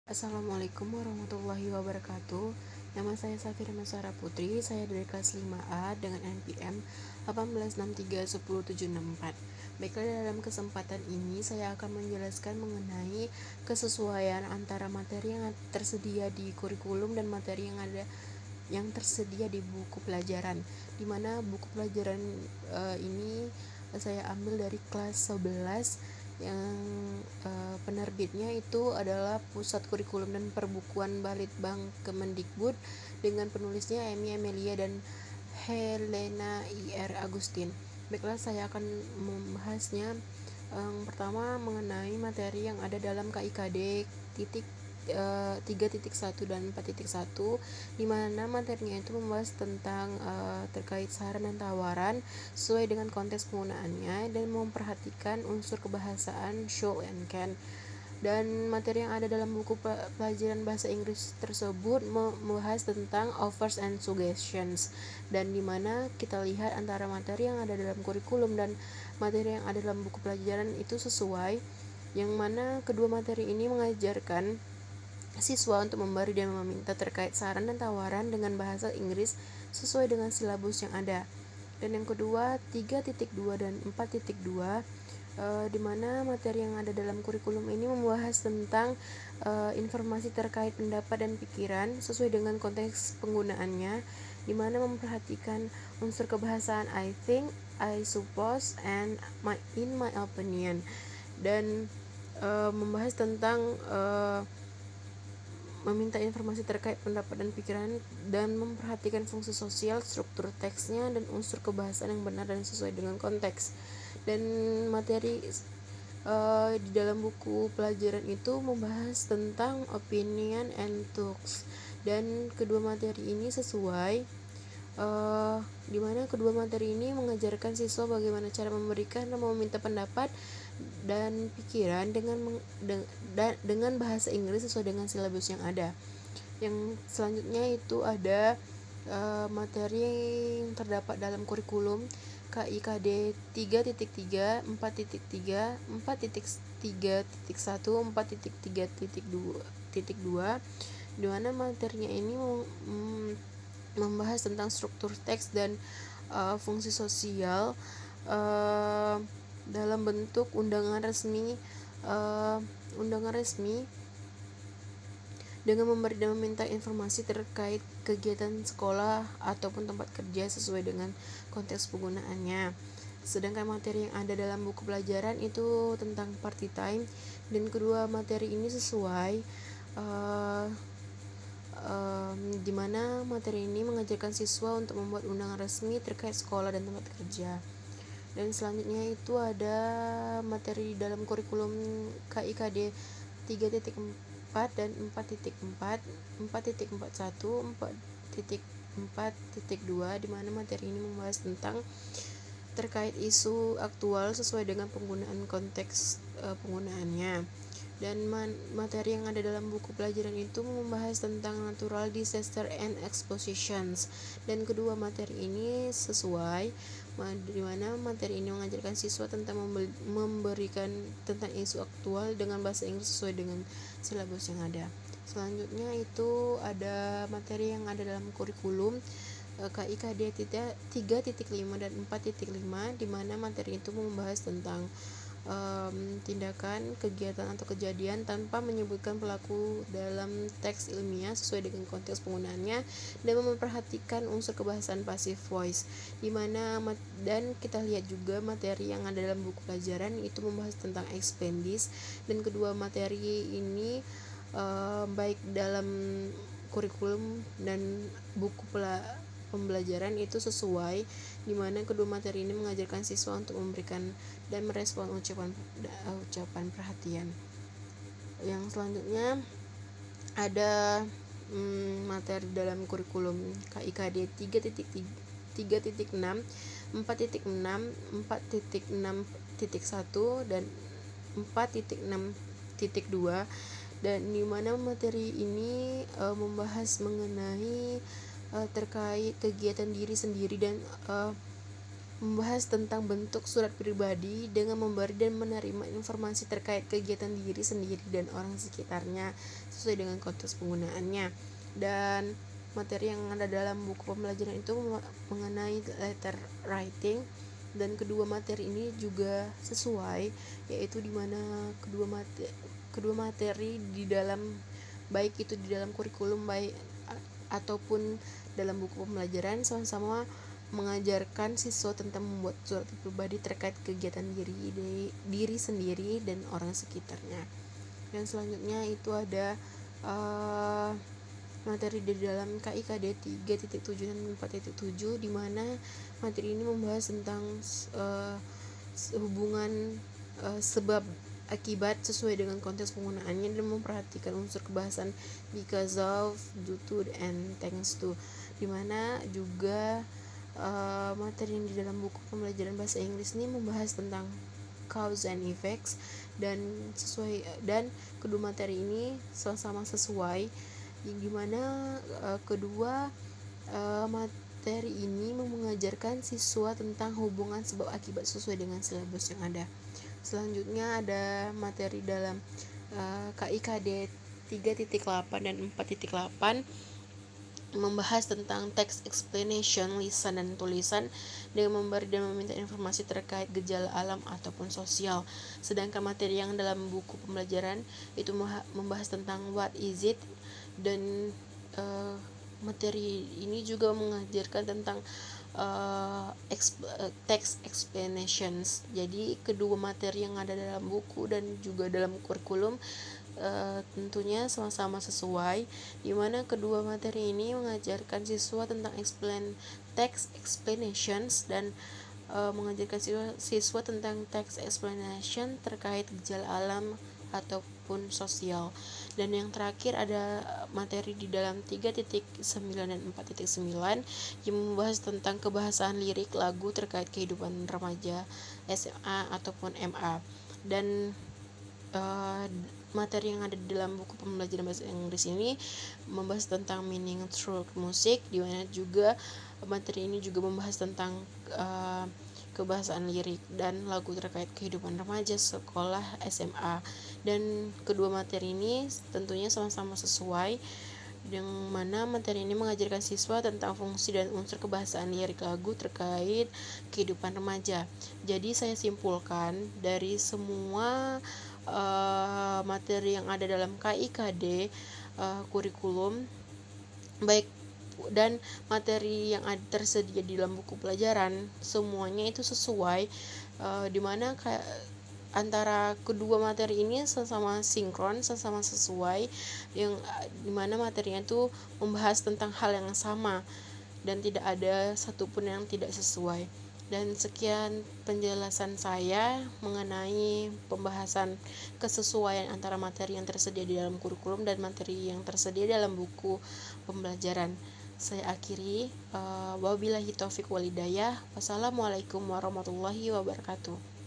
Assalamualaikum warahmatullahi wabarakatuh. Nama saya Safira Masara Putri. Saya dari kelas 5A dengan NPM 186310764. Baiklah, dalam kesempatan ini saya akan menjelaskan mengenai kesesuaian antara materi yang tersedia di kurikulum dan materi yang tersedia di buku pelajaran. Di mana buku pelajaran ini saya ambil dari kelas 11 yang penerbitnya itu adalah Pusat Kurikulum dan Perbukuan Balitbang Kemendikbud dengan penulisnya Emi Amelia dan Helena IR Agustin. Baiklah, saya akan membahasnya. Yang pertama, mengenai materi yang ada dalam KIKD titik 3.1 dan 4.1, di mana materinya itu membahas tentang terkait saran dan tawaran sesuai dengan konteks penggunaannya dan memperhatikan unsur kebahasaan should and can. Dan materi yang ada dalam buku pelajaran bahasa Inggris tersebut membahas tentang offers and suggestions, dan dimana kita lihat antara materi yang ada dalam kurikulum dan materi yang ada dalam buku pelajaran itu sesuai, yang mana kedua materi ini mengajarkan siswa untuk memberi dan meminta terkait saran dan tawaran dengan bahasa Inggris sesuai dengan silabus yang ada. Dan yang kedua, 3.2 dan 4.2, di mana materi yang ada dalam kurikulum ini membahas tentang informasi terkait pendapat dan pikiran sesuai dengan konteks penggunaannya, di mana memperhatikan unsur kebahasaan I think, I suppose, and in my opinion, dan membahas tentang meminta informasi terkait pendapat dan pikiran, dan memperhatikan fungsi sosial, struktur teksnya, dan unsur kebahasaan yang benar dan sesuai dengan konteks. Dan materi di dalam buku pelajaran itu membahas tentang opinion and talks, dan kedua materi ini sesuai, di mana kedua materi ini mengajarkan siswa bagaimana cara memberikan dan meminta pendapat dan pikiran dengan bahasa Inggris sesuai dengan silabus yang ada. Yang selanjutnya itu ada materi yang terdapat dalam kurikulum KIKD 3.3, 4.3, 4.3.1, 4.3.2, di mana materinya ini membahas tentang struktur teks dan fungsi sosial dalam bentuk undangan resmi dengan memberi dan meminta informasi terkait kegiatan sekolah ataupun tempat kerja sesuai dengan konteks penggunaannya. Sedangkan materi yang ada dalam buku pelajaran itu tentang party time, dan kedua materi ini sesuai, di mana materi ini mengajarkan siswa untuk membuat undangan resmi terkait sekolah dan tempat kerja. Dan selanjutnya itu ada materi dalam kurikulum KIKD 3.4 dan 4.4, 4.41, 4.4.2, di mana materi ini membahas tentang terkait isu aktual sesuai dengan penggunaan konteks penggunaannya. Dan materi yang ada dalam buku pelajaran itu membahas tentang natural disaster and expositions, dan kedua materi ini sesuai, di mana materi ini mengajarkan siswa tentang memberikan tentang isu aktual dengan bahasa Inggris sesuai dengan silabus yang ada. Selanjutnya itu ada materi yang ada dalam kurikulum KIKD 3.5 dan 4.5, di mana materi itu membahas tentang tindakan, kegiatan, atau kejadian tanpa menyebutkan pelaku dalam teks ilmiah sesuai dengan konteks penggunaannya, dan memperhatikan unsur kebahasaan passive voice, dan kita lihat juga materi yang ada dalam buku pelajaran itu membahas tentang explain this, dan kedua materi ini baik dalam kurikulum dan buku pembelajaran itu sesuai, di mana kedua materi ini mengajarkan siswa untuk memberikan dan merespon ucapan perhatian. Yang selanjutnya ada materi dalam kurikulum KIKD 3.6, 4.6, 4.6.1, dan 4.6.2, dan di mana materi ini membahas mengenai terkait kegiatan diri sendiri dan membahas tentang bentuk surat pribadi dengan memberi dan menerima informasi terkait kegiatan diri sendiri dan orang sekitarnya sesuai dengan konteks penggunaannya. Dan materi yang ada dalam buku pembelajaran itu mengenai letter writing, dan kedua materi ini juga sesuai, yaitu dimana kedua materi di dalam, baik itu di dalam kurikulum baik ataupun dalam buku pembelajaran, sama-sama mengajarkan siswa tentang membuat surat pribadi terkait kegiatan diri sendiri dan orang sekitarnya. Dan selanjutnya itu ada materi di dalam KIKD 3.7 dan 4.7, di mana materi ini membahas tentang hubungan sebab akibat sesuai dengan konteks penggunaannya dan memperhatikan unsur kebahasan because of, due to, and thanks to, dimana juga materi yang di dalam buku pembelajaran bahasa Inggris ini membahas tentang cause and effects, dan kedua materi ini sama-sama sesuai, yang dimana kedua materi ini mengajarkan siswa tentang hubungan sebab akibat sesuai dengan silabus yang ada. Selanjutnya ada materi dalam KIKD 3.8 dan 4.8 membahas tentang text explanation, lisan dan tulisan, dengan memberi dan meminta informasi terkait gejala alam ataupun sosial. Sedangkan materi yang dalam buku pembelajaran itu membahas tentang what is it, dan materi ini juga mengajarkan tentang text explanations. Jadi kedua materi yang ada dalam buku dan juga dalam kurikulum tentunya sama-sama sesuai, di mana kedua materi ini mengajarkan siswa tentang text explanations dan mengajarkan siswa tentang text explanation terkait gejala alam ataupun sosial. Dan yang terakhir ada materi di dalam 3.9 dan 4.9 yang membahas tentang kebahasaan lirik lagu terkait kehidupan remaja, SMA ataupun MA. Dan materi yang ada di dalam buku pembelajaran bahasa Inggris ini membahas tentang meaning through music, di mana juga materi ini juga membahas tentang kebahasaan lirik dan lagu terkait kehidupan remaja, sekolah, SMA. Dan kedua materi ini tentunya sama-sama sesuai, yang mana materi ini mengajarkan siswa tentang fungsi dan unsur kebahasaan lirik lagu terkait kehidupan remaja. Jadi saya simpulkan dari semua materi yang ada dalam KIKD kurikulum baik dan materi yang tersedia di dalam buku pelajaran, semuanya itu sesuai, dimana antara kedua materi ini sama-sama sinkron, sama-sama sesuai, yang dimana materinya itu membahas tentang hal yang sama dan tidak ada satupun yang tidak sesuai. Dan sekian penjelasan saya mengenai pembahasan kesesuaian antara materi yang tersedia di dalam kurikulum dan materi yang tersedia dalam buku pembelajaran. Saya akhiri, wabillahi taufik walhidayah. Wassalamualaikum warahmatullahi wabarakatuh.